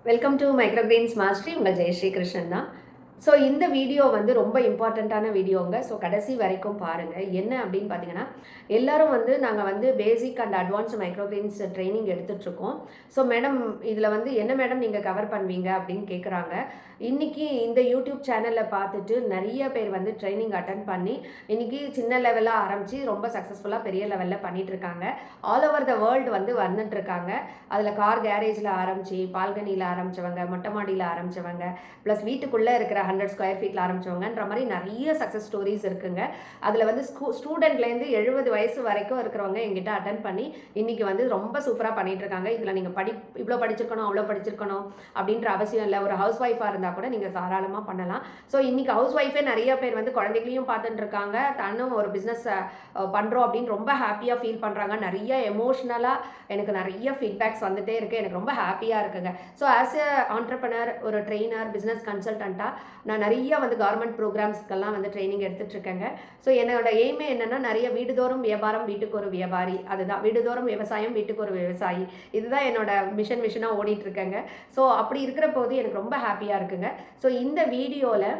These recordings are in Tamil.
Welcome to microgreens mastery. உங்கள் ஜெயஸ்ரீ கிருஷ்ணன் தான். ஸோ இந்த வீடியோ வந்து ரொம்ப இம்பார்ட்டண்ட்டான வீடியோங்க. ஸோ கடைசி வரைக்கும் பாருங்கள். என்ன அப்படின்னு பார்த்தீங்கன்னா, எல்லோரும் வந்து நாங்கள் வந்து basic and advance microgreens training எடுத்துகிட்ருக்கோம். ஸோ மேடம் இதில் வந்து என்ன மேடம் நீங்கள் கவர் பண்ணுவீங்க அப்படின்னு கேட்குறாங்க. இன்றைக்கி இந்த யூடியூப் சேனலில் பார்த்துட்டு நிறைய பேர் வந்து ட்ரைனிங் அட்டன் பண்ணி இன்றைக்கி சின்ன லெவலாக ஆரம்பித்து ரொம்ப சக்ஸஸ்ஃபுல்லாக பெரிய லெவலில் பண்ணிகிட்ருக்காங்க. ஆல் ஓவர் த வேர்ல்டு வந்து வந்துட்டுருக்காங்க. அதில் கார் கேரேஜில் ஆரம்பித்து, பால்கனியில் ஆரம்பித்தவங்க, மொட்டை மாடியில் ஆரம்பித்தவங்க, ப்ளஸ் வீட்டுக்குள்ளே இருக்கிற 100 ஸ்கொயர் ஃபீட்டில் ஆரம்பித்தவங்கன்ற மாதிரி நிறைய சக்ஸஸ் ஸ்டோரிஸ் இருக்குங்க. அதில் வந்து ஸ்டூடெண்ட்லேருந்து 70 வயசு வரைக்கும் இருக்கிறவங்க எங்கிட்ட அட்டன் பண்ணி இன்றைக்கி வந்து ரொம்ப சூப்பராக பண்ணிகிட்ருக்காங்க. இதில் நீங்கள் இவ்வளோ படிச்சிருக்கணும், அவ்வளோ படிச்சிருக்கணும் அப்படின்ற அவசியம் இல்லை. ஒரு ஹவுஸ் ஒய்ஃபாக இருந்தால் கூட நீங்கள் தாராளமாக பண்ணலாம். ஸோ இன்றைக்கி ஹவுஸ் ஒய்ஃபே நிறைய பேர் வந்து குழந்தைகளையும் பார்த்துட்டு இருக்காங்க, தன்னும் ஒரு பிஸ்னஸ் பண்ணுறோம் அப்படின்னு ரொம்ப ஹாப்பியாக ஃபீல் பண்ணுறாங்க. நிறைய எமோஷ்னலாக எனக்கு நிறைய ஃபீட்பேக்ஸ் வந்துகிட்டே இருக்குது. எனக்கு ரொம்ப ஹாப்பியாக இருக்குங்க. ஸோ ஆஸ் எ ஆண்டர்ப்ரனர், ஒரு ட்ரெயினர், பிஸ்னஸ் கன்சல்டண்ட்டாக நான் நிறைய வந்து கவர்மெண்ட் ப்ரோக்ராம்ஸ்க்கெல்லாம் வந்து ட்ரைனிங் எடுத்துகிட்ருக்கேங்க. ஸோ என்னோட எய்மே என்னென்னா, நிறைய வீடுதோறும் வியாபாரம் வீட்டுக்கு ஒரு வியாபாரி, அதுதான் வீடுதோறும் விவசாயம் வீட்டுக்கு ஒரு விவசாயி. இதுதான் என்னோட மிஷனாக ஓடிட்டுருக்கேங்க. ஸோ அப்படி இருக்கிற போது எனக்கு ரொம்ப ஹாப்பியாக இருக்குங்க. ஸோ இந்த வீடியோவில்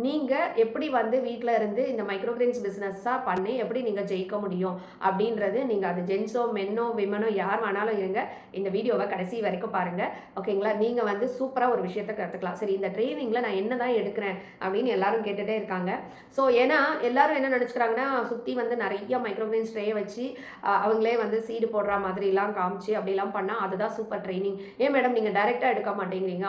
நீங்கள் எப்படி வந்து வீட்டில் இருந்து இந்த மைக்ரோகிரீன்ஸ் பிஸ்னஸாக பண்ணி எப்படி நீங்கள் ஜெயிக்க முடியும் அப்படின்றது, நீங்கள் அது ஜென்ஸோ மென்னோ விமனோ யார் வேணாலும் இருங்க, இந்த வீடியோவை கடைசி வரைக்கும் பாருங்கள். ஓகேங்களா? நீங்கள் வந்து சூப்பராக ஒரு விஷயத்தை கற்றுக்கலாம். சரி, இந்த ட்ரைனிங்கில் நான் என்ன தான் எடுக்கிறேன் அப்படின்னு எல்லாரும் கேட்டுகிட்டே இருக்காங்க. ஸோ ஏன்னா எல்லாரும் என்ன நினச்சிக்கிறாங்கன்னா, சுற்றி வந்து நிறைய மைக்ரோகிரீன்ஸ் ட்ரே வச்சு அவங்களே வந்து சீடு போடுற மாதிரிலாம் காமிச்சு அப்படிலாம் பண்ணால் அதுதான் சூப்பர் ட்ரைனிங். ஏன் மேடம் நீங்கள் டைரெக்டாக எடுக்க மாட்டேங்கிறீங்க,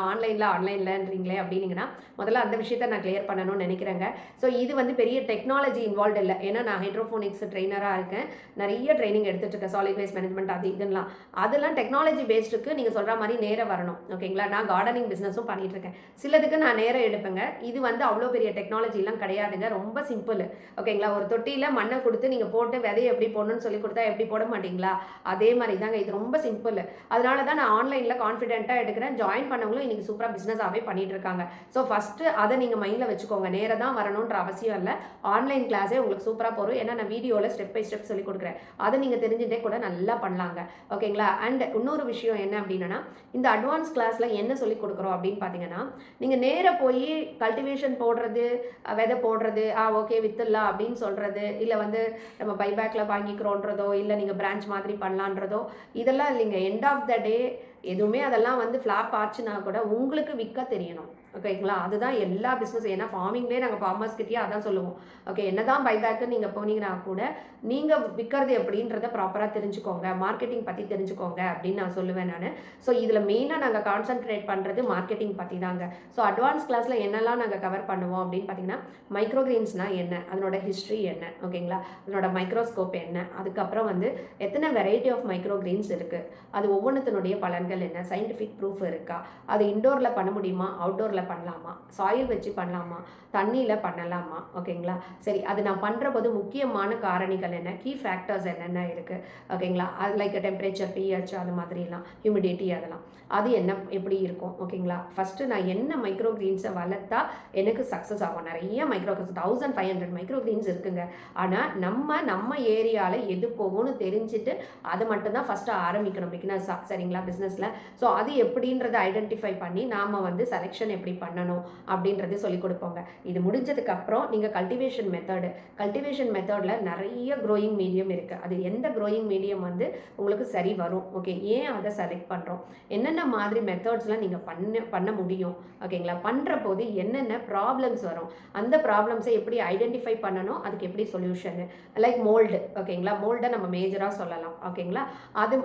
ஆன்லைன்லன்றீங்களே அப்படின்னீங்கன்னா, முதல்ல அந்த விஷயத்தை நான் கிளியர் பண்ணணும்னு நினைக்கிறேங்க. ஸோ இது வந்து பெரிய டெக்னாலஜி இன்வால்வ் இல்லை. ஏன்னா நான் ஹைட்ரோஃபோனிக்ஸ் ட்ரெயினராக இருக்கேன், நிறைய ட்ரைனிங் எடுத்துகிட்டு இருக்கேன், சாலிட் வேஸ்ட் மேனேஜ்மெண்ட் அது இதெல்லாம். அதெல்லாம் டெக்னாலஜி பேஸ்டுக்கு நீங்கள் சொல்கிற மாதிரி நேரம் வரணும். ஓகேங்களா? நான் கார்டனிங் பிஸ்னஸும் பண்ணிகிட்டு இருக்கேன். சிலதுக்கு நான் நேரம் எடுப்பேங்க. இது வந்து அவ்வளோ பெரிய டெக்னாலஜிலாம் கிடையாதுங்க, ரொம்ப சிம்பிள். ஓகேங்களா? ஒரு தொட்டியில் மண்ணை கொடுத்து நீங்கள் போட்டு விதையை எப்படி போடணும்னு சொல்லி கொடுத்தா எப்படி போட மாட்டிங்களா? அதே மாதிரி தாங்க, இது ரொம்ப சிம்பிள். அதனால தான் நான் ஆன்லைனில் கான்ஃபிடென்ட்டாக எடுக்கிறேன். ஜாயின் பண்ணவங்களும் இன்றைக்கி சூப்பராக பிஸ்னஸாகவே பண்ணிகிட்டு இருக்காங்க. ஸோ ஃபஸ்ட்டு அதை நீங்கள் மைண்டில் வச்சுக்கோங்க. நேராக தான் வரணுன்ற அவசியம் இல்லை. ஆன்லைன் கிளாஸே உங்களுக்கு சூப்பராக போகும். ஏன்னா நான் வீடியோவில் ஸ்டெப் பை ஸ்டெப் சொல்லி கொடுக்குறேன். அதை நீங்கள் தெரிஞ்சுட்டே கூட நல்லா பண்ணலாங்க. ஓகேங்களா? அண்ட் இன்னொரு விஷயம் என்ன அப்படின்னா, இந்த அட்வான்ஸ் கிளாஸில் என்ன சொல்லி கொடுக்குறோம் அப்படின்னு பார்த்தீங்கன்னா, நீங்கள் நேராக போய் கல்டிவேஷன் போடுறது, விதை போடுறது, ஓகே வித்துடலாம் அப்படின்னு சொல்கிறது, இல்லை வந்து நம்ம பைபேக்கில் வாங்கிக்கிறோன்றதோ, இல்லை நீங்கள் பிரான்ச் மாதிரி பண்ணலான்றதோ, இதெல்லாம் இல்லைங்க. எண்ட் ஆஃப் த டே எதுவுமே அதெல்லாம் வந்து ஃப்ளாப் ஆச்சுன்னா கூட உங்களுக்கு விற்க தெரியணும். ஓகேங்களா? அதுதான் எல்லா பிஸ்னஸ். ஏன்னா ஃபார்மிங்லேயே நாங்கள் ஃபார்மர்ஸ்கிட்டயே அதான் சொல்லுவோம். ஓகே, என்ன தான் பைபேக்கு நீங்கள் போனீங்கன்னா கூட நீங்கள் விற்கிறது எப்படின்றத ப்ராப்பராக தெரிஞ்சுக்கோங்க, மார்க்கெட்டிங் பற்றி தெரிஞ்சுக்கோங்க அப்படின்னு நான் சொல்லுவேன் நான். ஸோ இதில் மெயினாக நாங்கள் கான்சன்ட்ரேட் பண்ணுறது மார்க்கெட்டிங் பற்றி தாங்க. ஸோ அட்வான்ஸ் கிளாஸில் என்னெல்லாம் நாங்கள் கவர் பண்ணுவோம் அப்படின்னு பார்த்தீங்கன்னா, மைக்ரோகிரீன்ஸ்னால் என்ன, அதனோட ஹிஸ்ட்ரி என்ன, ஓகேங்களா, அதனோட மைக்ரோஸ்கோப் என்ன, அதுக்கப்புறம் வந்து எத்தனை வெரைட்டி ஆஃப் மைக்ரோகிரீன்ஸ் இருக்குது, அது ஒவ்வொன்றுத்தினுடைய பலன்கள் என்ன, சயின்டிஃபிக் ப்ரூஃப் இருக்கா, அது இண்டோரில் பண்ண முடியுமா, அவுட்டோரில் பண்ணலாமா, சாயில் வச்சு பண்ணலாமா, தண்ணியில் பண்ணலாமா, ஓகேங்களா. சரி, அது நான் பண்ணுற போது முக்கியமான காரணிகள் என்ன, கீ ஃபேக்டர்ஸ் என்னென்ன இருக்குது, ஓகேங்களா. அது லைக் டெம்பரேச்சர், பிஹெச், அது மாதிரிலாம், ஹியூமிடிட்டி, அதெல்லாம் அது என்ன எப்படி இருக்கும், ஓகேங்களா. ஃபஸ்ட்டு நான் என்ன மைக்ரோகிரீன்ஸை வளர்த்தா எனக்கு சக்ஸஸ் ஆகும். நிறைய 1500 மைக்ரோகிரீன்ஸ் இருக்குங்க. ஆனால் நம்ம ஏரியாவில் எது போகும்னு தெரிஞ்சுட்டு அதை மட்டும்தான் ஃபஸ்ட்டு ஆரம்பிக்கணும் பிகினர்ஸாக. சரிங்களா? பிஸ்னஸில். ஸோ அது எப்படின்றத ஐடென்டிஃபை பண்ணி நாம் வந்து செலெக்ஷன் எப்படி பண்ணணும் அப்படின்றது சொல்லிக் கொடுப்போங்க. இது முடிஞ்சதுக்கப்புறம் நீங்கள் கல்டிவேஷன் மெத்தடில் நிறைய க்ரோயிங் மீடியம் இருக்குது. அது எந்த க்ரோயிங் மீடியம் வந்து உங்களுக்கு சரி வரும், ஓகே, ஏன் அதை செலக்ட் பண்ணுறோம், என்னென்ன மாதிரி மெத்தட்ஸ்லாம் நீங்கள் பண்ண முடியும், ஓகேங்களா. பண்ணுற போது என்னென்ன ப்ராப்ளம்ஸ் வரும், அந்த ப்ராப்ளம்ஸை எப்படி ஐடென்டிஃபை பண்ணணும், அதுக்கு எப்படி சொல்யூஷனு, லைக் மோல்டு, ஓகேங்களா. மோல்டை நம்ம மேஜராக சொல்லலாம், ஓகேங்களா.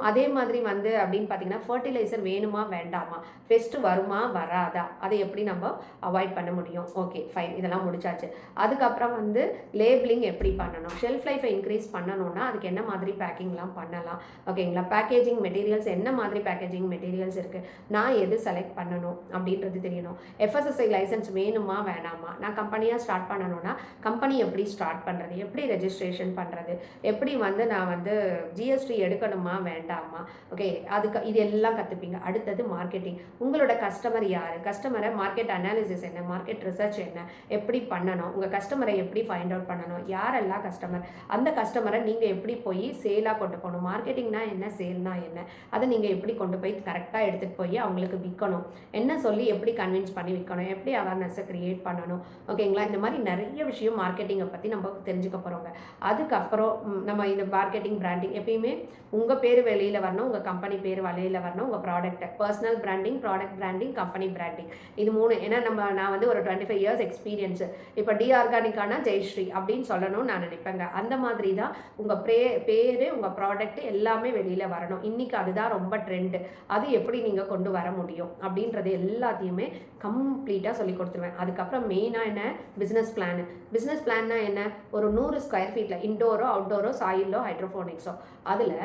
அதே மாதிரி வந்து அப்படின்னு பார்த்தீங்கன்னா, ஃபர்டிலைசர் வேணுமா வேண்டாமா, பெஸ்ட்டு வருமா வராதா, அதை எப்படி நம்ம அவாய்ட் பண்ண முடியும், ஓகே ஃபைன், இதெல்லாம் முடிச்சாச்சு. அதுக்கப்புறம் வந்து லேபிளிங் எப்படி பண்ணணும், ஷெல்ஃப் லைஃபை இன்க்ரீஸ் பண்ணணும்னா அதுக்கு என்ன மாதிரி பேக்கிங்லாம் பண்ணலாம், ஓகேங்களா. பேக்கேஜிங் மெட்டீரியல்ஸ், என்ன மாதிரி பேக்கேஜிங் மெட்டீரியல்ஸ் இருக்குது, நான் எது செலக்ட் பண்ணணும் அப்படின்றது தெரியணும். FSSAI லைசன்ஸ் வேணுமா வேணாமா, நான் கம்பெனியாக ஸ்டார்ட் பண்ணணும்னா கம்பெனி எப்படி ஸ்டார்ட் பண்ணுறது, எப்படி ரெஜிஸ்ட்ரேஷன் பண்ணுறது, எப்படி வந்து நான் வந்து GST எடுக்கணுமா வேண்டாமா, ஓகே, அதுக்கு இது எல்லாமே இதெல்லாம் கற்றுப்பீங்க. அடுத்தது மார்க்கெட்டிங். உங்களோட கஸ்டமர் யார், கஸ்டமரை மார்க்கெட் அனாலிசிஸ் என்ன, மார்க்கெட் ரிசர்ச் என்ன, எப்படி பண்ணணும், உங்கள் கஸ்டமரை எப்படி ஃபைண்ட் அவுட் பண்ணணும், யாரெல்லாம் கஸ்டமர், அந்த கஸ்டமரை நீங்கள் எப்படி போய் சேலாக கொண்டு போகணும், மார்க்கெட்டிங்னா என்ன, சேல்னா என்ன, அதை நீங்கள் எப்படி கொண்டு போய் கரெக்டாக எடுத்துகிட்டு போய் அவங்களுக்கு விற்கணும், என்ன சொல்லி எப்படி கன்வின்ஸ் பண்ணி விற்கணும், எப்படி அவேர்னஸை க்ரியேட் பண்ணணும். ஓகேங்களா? இந்த மாதிரி நிறைய விஷயம் மார்க்கெட்டிங்கை பற்றி நம்ம தெரிஞ்சுக்க போகிறோங்க. அதுக்கப்புறம் நம்ம இந்த மார்க்கெட்டிங் பிராண்டிங் எப்பயுமே உங்கள் பேர் வெளியில் வரணும், உங்கள் கம்பெனி பேர் வெளியில் வரணும், உங்கள் ப்ராடக்ட்டை personal branding, product branding, company branding, இது 3. ஏன்னா நான் வந்து ஒரு 25 இயர்ஸ் எக்ஸ்பீரியன்ஸு. இப்போ டி ஆர்கானிக்கான ஜெயஸ்ரீ அப்படின்னு சொல்லணும்னு நான் நினைப்பேங்க. அந்த மாதிரி தான் உங்கள் பேர், உங்கள் ப்ராடக்ட் எல்லாமே வெளியில் வரணும். இன்றைக்கி அதுதான் ரொம்ப ட்ரெண்டு. அது எப்படி நீங்கள் கொண்டு வர முடியும் அப்படின்றது எல்லாத்தையுமே கம்ப்ளீட்டாக சொல்லி கொடுத்துருவேன். அதுக்கப்புறம் மெயினாக என்ன, பிஸ்னஸ் பிளான். பிஸ்னஸ் பிளான்னா என்ன, ஒரு 100 ஸ்கொயர் ஃபீட்டில் இன்டோரோ அவுட்டோரோ சாயிலோ ஹைட்ரோஃபோனிக்ஸோ அதில்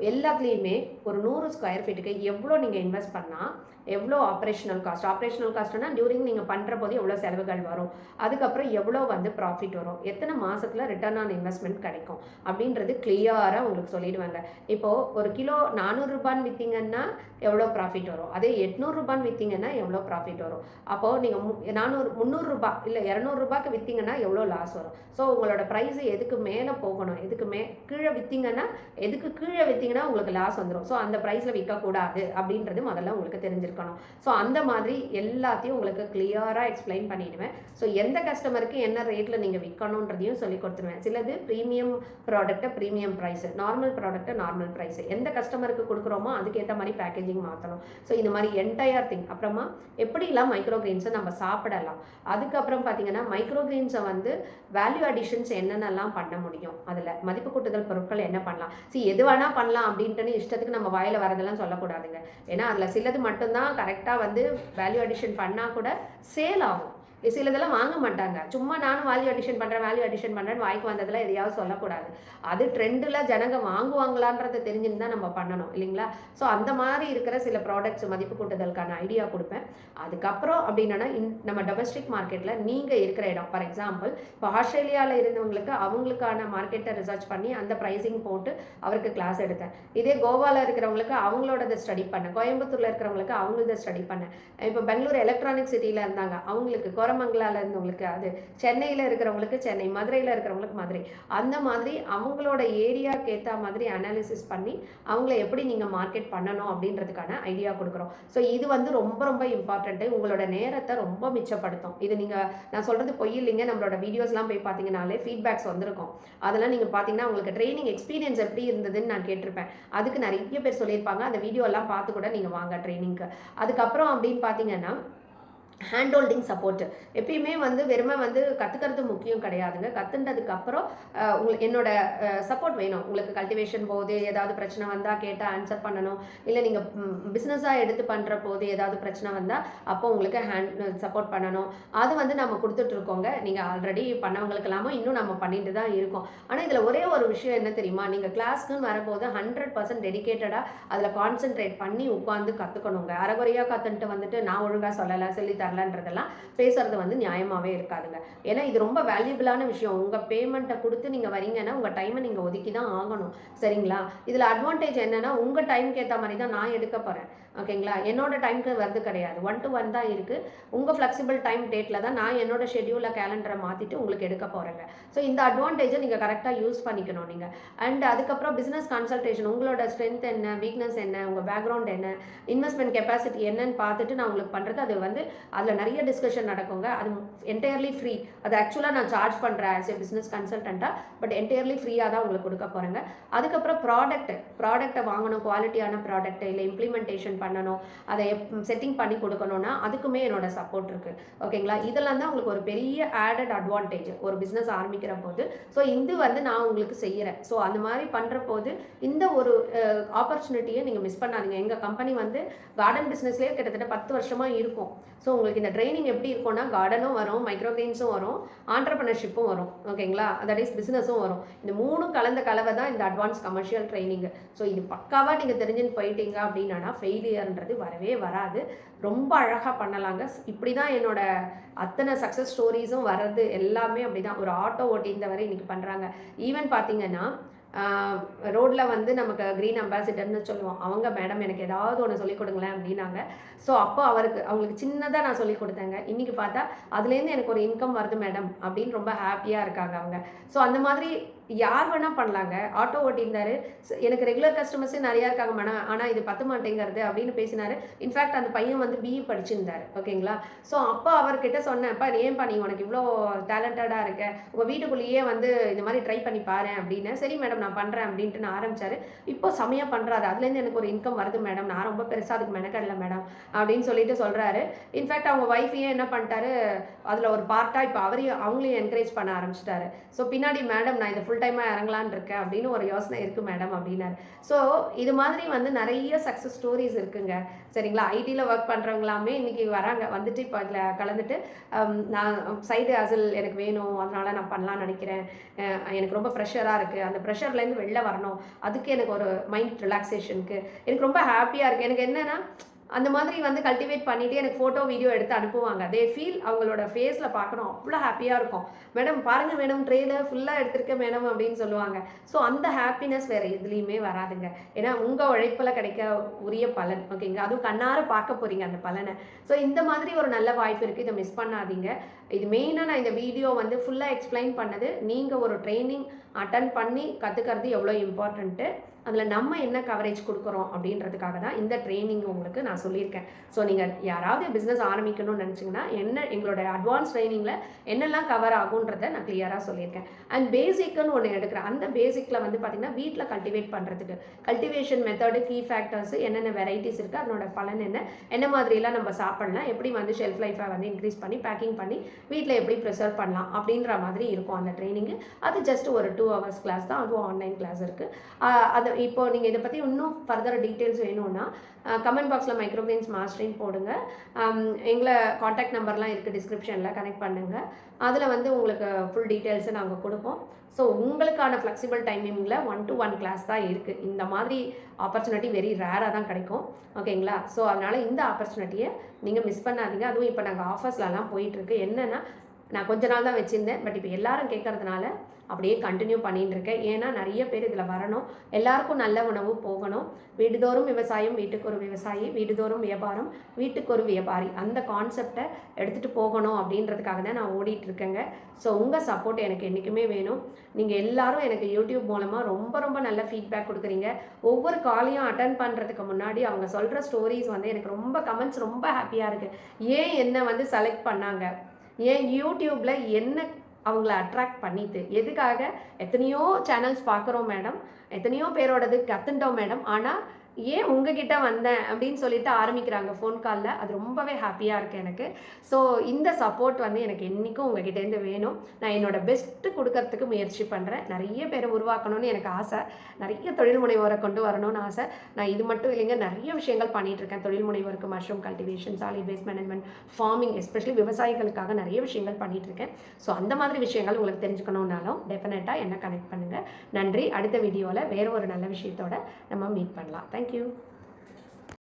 எல்லாத்துலேயுமே ஒரு 100 ஸ்கொயர் ஃபீட்டுக்கு எவ்வளோ நீங்கள் இன்வெஸ்ட் பண்ணால் எவ்வளோ ஆப்ரேஷனல் காஸ்ட்னா டியூரிங் நீங்கள் பண்ணுற போது எவ்வளோ செலவுகள் வரும், அதுக்கப்புறம் எவ்வளோ வந்து ப்ராஃபிட் வரும், எத்தனை மாதத்தில் ரிட்டர்ன் ஆன் இன்வெஸ்ட்மெண்ட் கிடைக்கும் அப்படின்றது கிளியராக உங்களுக்கு சொல்லிடுவாங்க. இப்போது ஒரு கிலோ 400 ரூபான்னு விற்றீங்கன்னா எவ்வளோ ப்ராஃபிட் வரும், அதே 800 ரூபான்னு விற்றீங்கன்னா எவ்வளோ ப்ராஃபிட் வரும். அப்போது நீங்கள் 300 ரூபா இல்லை 200 ரூபாய்க்கு விற்றீங்கன்னா எவ்வளோ லாஸ் வரும். ஸோ உங்களோட ப்ரைஸு எதுக்கு மேலே போகணும், எதுக்கு கீழே விற்றீங்கன்னா எதுக்கு கீழே விற்றீங்கன்னா உங்களுக்கு லாஸ் வந்துடும். ஸோ அந்த ப்ரைஸில் விற்கக்கூடாது அப்படின்றது முதல்ல உங்களுக்கு தெரிஞ்சிருக்கணும். ஸோ அந்த மாதிரி எல்லாத்தையும் உங்களுக்கு கிளியராக எக்ஸ்பிளைன் பண்ணிடுவேன். ஸோ எந்த கஸ்டமருக்கு என்ன ரேட்டில் நீங்கள் விற்கணுன்றதையும் சொல்லி கொடுத்துருவேன். சிலது ப்ரீமியம் ப்ராடக்ட்டை ப்ரீமியம் ப்ரைஸு, நார்மல் ப்ராடக்ட்டை நார்மல் ப்ரைஸு, எந்த கஸ்டமருக்கு கொடுக்குறோமோ அதுக்கேற்ற மாதிரி பேக்கேஜிங் மாற்றணும். ஸோ இந்த மாதிரி என்டையர் திங். அப்புறமா எப்படிலாம் மைக்ரோ கிரெயின்ஸை நம்ம சாப்பிடலாம், அதுக்கப்புறம் பார்த்தீங்கன்னா மைக்ரோ கிரெயின்ஸை வந்து வேல்யூ அடிஷன்ஸ் என்னென்னலாம் பண்ண முடியும், அதில் மதிப்பு கூட்டுதல் பொருட்கள் என்ன பண்ணலாம். எது வேணால் பண்ணலாம் அப்படின்ட்டு இஷ்டத்துக்கு நம்ம வாயில் வரதெல்லாம் சொல்லக்கூடாதுங்க. ஏன்னா அதில் சிலது மட்டும்தான் கரெக்டாக வந்து வேல்யூ அடிஷன் பண்ணால் கூட சேல் ஆகும். சிலதெல்லாம் வாங்க மாட்டாங்க. சும்மா நானும் வேல்யூ அடிஷன் பண்ணுறேன்னு வாய்க்கு வந்ததெல்லாம் எதையாவது சொல்லக்கூடாது. அது ட்ரெண்டில் ஜனங்க வாங்குவாங்களான்றதை தெரிஞ்சுன்னு தான் நம்ம பண்ணணும் இல்லைங்களா. ஸோ அந்த மாதிரி இருக்கிற சில ப்ராடக்ட்ஸ் மதிப்பு கூட்டுதலுக்கான ஐடியா கொடுப்பேன். அதுக்கப்புறம் அப்படின்னா நம்ம டொமஸ்டிக் மார்க்கெட்டில் நீங்கள் இருக்கிற இடம், ஃபார் எக்ஸாம்பிள் இப்போ ஆஸ்திரேலியாவில் இருந்தவங்களுக்கு அவங்களுக்கான மார்க்கெட்டை ரிசர்ச் பண்ணி அந்த ப்ரைஸிங் போட்டு அவருக்கு கிளாஸ் எடுத்தேன். இதே கோவாவில் இருக்கிறவங்களுக்கு அவங்களோடதை ஸ்டடி பண்ணேன், கோயம்புத்தூரில் இருக்கிறவங்களுக்கு அவங்களத ஸ்டடி பண்ணேன். இப்போ பெங்களூர் எலக்ட்ரானிக் சிட்டியில் இருந்தாங்க, அவங்களுக்கு கோரமங்கலாவில் இருந்தவங்களுக்கு அது, சென்னையில் இருக்கிறவங்களுக்கு சென்னை, மதுரையில் இருக்கிறவங்களுக்கு மதுரை, அந்த மாதிரி அவங்களோட ஏரியாவுக்கு ஏற்ற மாதிரி அனாலிசிஸ் பண்ணி அவங்கள எப்படி நீங்கள் மார்க்கெட் பண்ணணும் அப்படின்றதுக்கான ஐடியா கொடுக்குறோம். ஸோ இது வந்து ரொம்ப ரொம்ப இம்பார்ட்டண்ட்டு. உங்களோட நேரத்தை ரொம்ப மிச்சப்படுத்தும். இது நீங்கள் நான் சொல்கிறது பொய் இல்லைங்க. நம்மளோட வீடியோஸ்லாம் போய் பார்த்தீங்கன்னாலே ஃபீட்பேக்ஸ் வந்திருக்கும். அதெல்லாம் நீங்கள் பார்த்தீங்கன்னா உங்களுக்கு ட்ரைனிங் எக்ஸ்பீரியன்ஸ் எப்படி இருந்ததுன்னு நான் கேட்டிருப்பேன். அதுக்கு நிறைய பேர் சொல்லியிருப்பாங்க. அந்த வீடியோலாம் பார்த்து கூட நீங்கள் வாங்க ட்ரைனிங்க்கு. அதுக்கப்புறம் அப்படின்னு பார்த்தீங்கன்னா ஹேண்ட் ஹோல்டிங் சப்போர்ட்டு. எப்பயுமே வந்து வெறுமை வந்து கற்றுக்கிறது முக்கியம் கிடையாதுங்க. கற்றுன்றதுக்கப்புறம் உங்களுக்கு என்னோட சப்போர்ட் வேணும். உங்களுக்கு கல்டிவேஷன் போது ஏதாவது பிரச்சனை வந்தால் கேட்டால் ஆன்சர் பண்ணணும், இல்லை நீங்கள் பிஸ்னஸாக எடுத்து பண்ணுற போது ஏதாவது பிரச்சனை வந்தால் அப்போ உங்களுக்கு ஹேண்ட் சப்போர்ட் பண்ணணும். அது வந்து நம்ம கொடுத்துட்ருக்கோங்க. நீங்கள் ஆல்ரெடி பண்ணவங்களுக்கெல்லாமோ இன்னும் நம்ம பண்ணிட்டு தான் இருக்கோம். ஆனால் இதில் ஒரே ஒரு விஷயம் என்ன தெரியுமா, நீங்கள் கிளாஸ்க்குன்னு வரும்போது 100% டெடிக்கேட்டடாக அதில் கான்சென்ட்ரேட் பண்ணி உட்காந்து கற்றுக்கணுங்க. அரைகுறையாக கற்றுன்ட்டு வந்துட்டு நான் ஒழுங்காக சொல்லலை, சொல்லி தரலன்றதெல்லாம் பேசுறது வந்து நியாயமாகவே இருக்காதுங்க. ஏன்னா இது ரொம்ப வேல்யூபிளான விஷயம். உங்கள் பேமெண்ட்டை கொடுத்து நீங்கள் வரீங்கன்னா உங்கள் டைமை நீங்கள் ஒதுக்கி தான் ஆகணும். சரிங்களா. இதில் அட்வான்டேஜ் என்னென்னா உங்கள் டைமுக்கு ஏற்ற மாதிரி தான் நான் எடுக்க போகிறேன். ஓகேங்களா. என்னோட டைமுக்கு வருது கிடையாது, 1 to 1 தான் இருக்குது. உங்கள் ஃப்ளெக்சிபிள் டைம் டேட்டில் தான் நான் என்னோட ஷெட்யூலில் கேலண்டரை மாற்றிட்டு உங்களுக்கு எடுக்க போகிறேங்க. ஸோ இந்த அட்வான்டேஜை நீங்கள் கரெக்டாக யூஸ் பண்ணிக்கணும் நீங்கள். அண்ட் அதுக்கப்புறம் பிஸ்னஸ் கன்சல்டேஷன், உங்களோட ஸ்ட்ரென்த் என்ன, வீக்னஸ் என்ன, உங்கள் பேக்ரவுண்ட் என்ன, இன்வெஸ்ட்மெண்ட் கெப்பாசிட்டி என்னன்னு பார்த்துட்டு நான் உங்களுக்கு பண்ணுறது. அது வந்து அதில் நிறைய டிஸ்கஷன் நடக்குங்க. அது என்டையர்லி ஃப்ரீ. அது ஆக்சுவலாக நான் சார்ஜ் பண்ணுறேன் ஆஸ் ஏ பிஸ்னஸ் கன்சல்டண்ட்டாக, பட் என்டையர்லி ஃப்ரீயாக தான் உங்களுக்கு கொடுக்க போகிறேங்க. அதுக்கப்புறம் ப்ராடக்ட்டை வாங்கணும், குவாலிட்டியான ப்ராடக்ட் இல்லை இம்ப்ளிமெண்டேஷன் பண்ணணும், அதை செட்டிங் பண்ணி கொடுக்கணும்னா அதுக்குமே என்னோட சப்போர்ட் இருக்குது. ஓகேங்களா. இதெல்லாம் தான் உங்களுக்கு ஒரு பெரிய ஆடட் அட்வான்டேஜ் ஒரு பிஸ்னஸ் ஆரம்பிக்கிற போது. ஸோ இது வந்து நான் உங்களுக்கு செய்கிறேன். ஸோ அந்த மாதிரி பண்ணுற போது இந்த ஒரு ஆப்பர்ச்சுனிட்டியை நீங்கள் மிஸ் பண்ணாதீங்க. எங்கள் கம்பெனி வந்து கார்டன் பிஸ்னஸ்லேயே கிட்டத்தட்ட 10 வருஷமாக இருக்கும். ஸோ உங்களுக்கு இந்த ட்ரைனிங் எப்படி இருக்கும்னா கார்டனும் வரும், மைக்ரோ கிரெயின்ஸும் வரும், ஆண்டர்பிரினர்ஷிப்பும் வரும். ஓகேங்களா. தட் இஸ் பிஸ்னஸும் வரும். இந்த 3 கலந்த கலவை தான் இந்த அட்வான்ஸ் கமர்ஷியல் ட்ரைனிங். ஸோ இது பக்காவாக நீங்கள் தெரிஞ்சுன்னு போயிட்டீங்க அப்படின்னா ஃபெயிலியர்ன்றது வரவே வராது. ரொம்ப அழகாக பண்ணலாங்க. இப்படி தான் என்னோட அத்தனை சக்ஸஸ் ஸ்டோரிஸும் வர்றது எல்லாமே அப்படி தான். ஒரு ஆட்டோ ஓட்டி இந்த வரை இன்றைக்கி பண்ணுறாங்க. ஈவன் பார்த்தீங்கன்னா ரோட்டில் வந்து நமக்கு க்ரீன் அம்பாசிடர்னு சொல்லுவோம். அவங்க மேடம் எனக்கு ஏதாவது ஒன்று சொல்லிக் கொடுங்களேன் அப்படின்னாங்க. ஸோ அப்போ அவங்களுக்கு சின்னதாக நான் சொல்லிக் கொடுத்தேங்க. இன்றைக்கி பார்த்தா அதுலேருந்து எனக்கு ஒரு இன்கம் வருது மேடம் அப்படின்னு ரொம்ப ஹாப்பியாக இருக்காங்க அவங்க. ஸோ அந்த மாதிரி யார் வேணால் பண்ணலாங்க. ஆட்டோ ஓட்டியிருந்தாரு. எனக்கு ரெகுலர் கஸ்டமர்ஸே நிறையா இருக்காங்க மேடம், ஆனால் இது பத்த மாட்டேங்கிறது அப்படின்னு பேசினார். இன்ஃபேக்ட் அந்த பையன் வந்து பிஇ படிச்சிருந்தார். ஓகேங்களா. ஸோ அப்போ அவர்கிட்ட சொன்னேன்ப்பா ஏன்பா நீ உனக்கு இவ்வளோ டேலண்டடாக இருக்க, உங்கள் வீட்டுக்குள்ளேயே வந்து இந்த மாதிரி ட்ரை பண்ணி பாரு அப்படின்னு. சரி மேடம் நான் பண்ணுறேன் அப்படின்ட்டு நான் ஆரம்பித்தார். இப்போ செமையாக பண்ணுறாரு. அதுலேருந்து எனக்கு ஒரு இன்கம் வருது மேடம், நான் ரொம்ப பெருசாக அதுக்கு மெனக்கடலை மேடம் அப்படின்னு சொல்லிட்டு சொல்கிறாரு. இன்ஃபேக்ட் அவங்க ஒய்ஃபையே என்ன பண்ணிட்டாரு, அதில் ஒரு பார்ட்டாக இப்போ அவங்களையும் என்கரேஜ் பண்ண ஆரம்பிச்சிட்டாரு. ஸோ பின்னாடி மேடம் நான் இதை ஃபுல் டைமாக இறங்கலான் இருக்கேன் அப்படின்னு ஒரு யோசனை இருக்குது மேடம் அப்படின்னாரு. ஸோ இது மாதிரி வந்து நிறைய சக்ஸஸ் ஸ்டோரிஸ் இருக்குங்க. சரிங்களா. ஐடியில் ஒர்க் பண்ணுறவங்களாமே இன்றைக்கி வராங்க, வந்துட்டு இப்போ அதில் கலந்துட்டு நான் சைடு ஹசில் எனக்கு வேணும், அதனால் நான் பண்ணலான்னு நினைக்கிறேன், எனக்கு ரொம்ப ப்ரெஷராக இருக்குது, அந்த ப்ரெஷர்லேருந்து வெளில வரணும், அதுக்கு எனக்கு ஒரு மைண்ட் ரிலாக்ஸேஷனுக்கு எனக்கு ரொம்ப ஹாப்பியாக இருக்குது. எனக்கு என்னென்னா அந்த மாதிரி வந்து கல்டிவேட் பண்ணிவிட்டு எனக்கு ஃபோட்டோ வீடியோ எடுத்து அனுப்புவாங்க. தே ஃபீல் அவங்களோட ஃபேஸில் பார்க்கணும், அவ்வளோ ஹாப்பியாக இருக்கும். மேடம் பாருங்கள் மேடம் ட்ரேயில் ஃபுல்லாக எடுத்திருக்கேன் மேடம் அப்படின்னு சொல்லுவாங்க. ஸோ அந்த ஹாப்பினஸ் வேறு எதுலேயுமே வராதுங்க. ஏன்னா உங்கள் உழைப்பில் கிடைக்க உரிய பலன். ஓகேங்க. அதுவும் கண்ணார பார்க்க போகிறீங்க அந்த பலனை. ஸோ இந்த மாதிரி ஒரு நல்ல வாய்ப்பு இருக்குது, இதை மிஸ் பண்ணாதீங்க. இது மெயினாக நான் இந்த வீடியோ வந்து ஃபுல்லாக எக்ஸ்பிளைன் பண்ணது, நீங்கள் ஒரு ட்ரைனிங் அட்டன் பண்ணி கற்றுக்கிறது எவ்வளோ இம்பார்ட்டண்ட்டு, அதில் நம்ம என்ன கவரேஜ் கொடுக்குறோம் அப்படின்றதுக்காக தான் இந்த ட்ரைனிங் உங்களுக்கு நான் சொல்லியிருக்கேன். ஸோ நீங்கள் யாராவது பிஸ்னஸ் ஆரம்பிக்கணும்னு நினச்சிங்கன்னா எங்களோட அட்வான்ஸ் ட்ரைனிங்கில் என்னெல்லாம் கவர் ஆகுன்றதை நான் கிளியராக சொல்லியிருக்கேன். அண்ட் பேசிக்குன்னு ஒன்று எடுக்கிறேன். அந்த பேசிக்கில் வந்து பார்த்திங்கன்னா வீட்டில் கல்டிவேட் பண்ணுறதுக்கு கல்டிவேஷன் மெத்தடு, கீ ஃபேக்டர்ஸ், என்னென்ன வெரைட்டிஸ் இருக்குது, அதனோட பலன் என்ன மாதிரிலாம் நம்ம சாப்பிட்லாம், எப்படி வந்து ஷெல்ஃப் லைஃபை வந்து இன்க்ரீஸ் பண்ணி பேக்கிங் பண்ணி வீட்டில் எப்படி ப்ரிசர்வ் பண்ணலாம் அப்படின்ற மாதிரி இருக்கும் அந்த ட்ரைனிங்கு. அது ஜஸ்ட் ஒரு 2 hours கிளாஸ் தான், அதுவும் ஆன்லைன் கிளாஸ் இருக்குது. அது இப்போ நீங்கள் இதை பற்றி இன்னும் ஃபர்தர் டீட்டெயில்ஸ் வேணும்னா கமெண்ட் பாக்ஸில் மைக்ரோபிரெயின்ஸ் மாஸ்டரிங் போடுங்க. எங்களை காண்டாக்ட் நம்பர்லாம் இருக்குது டிஸ்கிரிப்ஷனில், கனெக்ட் பண்ணுங்கள். அதில் வந்து உங்களுக்கு ஃபுல் டீட்டெயில்ஸை நாங்கள் கொடுப்போம். ஸோ உங்களுக்கான ஃப்ளெக்சிபிள் டைமிங்கில் 1-to-1 கிளாஸ் தான் இருக்குது. இந்த மாதிரி ஆப்பர்ச்சுனிட்டி வெரி ரேராக தான் கிடைக்கும். ஓகேங்களா. ஸோ அதனால் இந்த ஆப்பர்ச்சுனிட்டியை நீங்கள் மிஸ் பண்ணாதீங்க. அதுவும் இப்போ நாங்கள் ஆஃபர்ஸ்லலாம் போயிட்டுருக்கு. என்னென்னா நான் கொஞ்ச நாள் தான் வச்சுருந்தேன், பட் இப்போ எல்லாரும் கேட்கறதுனால அப்படியே கண்டினியூ பண்ணிட்டு இருக்கேன். ஏன்னா நிறைய பேர் இதில் வரணும், எல்லாருக்கும் நல்ல உணவு போகணும். வீடுதோறும் விவசாயம், வீட்டுக்கு ஒரு விவசாயி, வீடுதோறும் வியாபாரம், வீட்டுக்கு ஒரு வியாபாரி, அந்த கான்செப்டை எடுத்துகிட்டு போகணும் அப்படின்றதுக்காக தான் நான் ஓடிட்டு இருக்கேங்க. ஸோ உங்கள் சப்போர்ட் எனக்கு என்றைக்குமே வேணும். நீங்கள் எல்லாரும் எனக்கு யூடியூப் மூலமாக ரொம்ப ரொம்ப நல்ல ஃபீட்பேக் கொடுக்குறீங்க. ஒவ்வொரு காலையும் அட்டன் பண்ணுறதுக்கு முன்னாடி அவங்க சொல்கிற ஸ்டோரிஸ் வந்து எனக்கு ரொம்ப கமெண்ட்ஸ் ரொம்ப ஹாப்பியாக இருக்குது. ஏன் என்னை வந்து செலக்ட் பண்ணாங்க, ஏன் யூடியூப்பில் என்ன அவங்கள அட்ராக்ட் பண்ணிட்டு, எதுக்காக எத்தனையோ சேனல்ஸ் பார்க்குறோம் மேடம், எத்தனையோ பேரோடது கற்றுட்டோம் மேடம், ஆனால் ஏன் உங்ககிட்ட வந்தேன் அப்படின்னு சொல்லிட்டு ஆரம்பிக்கிறாங்க ஃபோன் காலில். அது ரொம்பவே ஹாப்பியாக இருக்குது எனக்கு. ஸோ இந்த சப்போர்ட் வந்து எனக்கு என்றைக்கும் உங்ககிட்டேருந்து வேணும். நான் என்னோடய பெஸ்ட்டு கொடுக்கறதுக்கு முயற்சி பண்ணுறேன். நிறைய பேரை உருவாக்கணும்னு எனக்கு ஆசை, நிறைய தொழில் முனைவோரை கொண்டு வரணும்னு ஆசை. நான் இது மட்டும் இல்லைங்க, நிறைய விஷயங்கள் பண்ணிகிட்ருக்கேன் தொழில் முனைவோருக்கு. Mushroom cultivation, solid waste management, farming, especially விவசாயிகளுக்காக நிறைய விஷயங்கள் பண்ணிகிட்ருக்கேன். ஸோ அந்த மாதிரி விஷயங்கள் உங்களுக்கு தெரிஞ்சுக்கணுன்னாலும் டெஃபினட்டாக என்ன கனெக்ட் பண்ணுங்கள். நன்றி. அடுத்த வீடியோவில் வேறு ஒரு நல்ல விஷயத்தோடு நம்ம மீட் பண்ணலாம். தேங்க்யூ.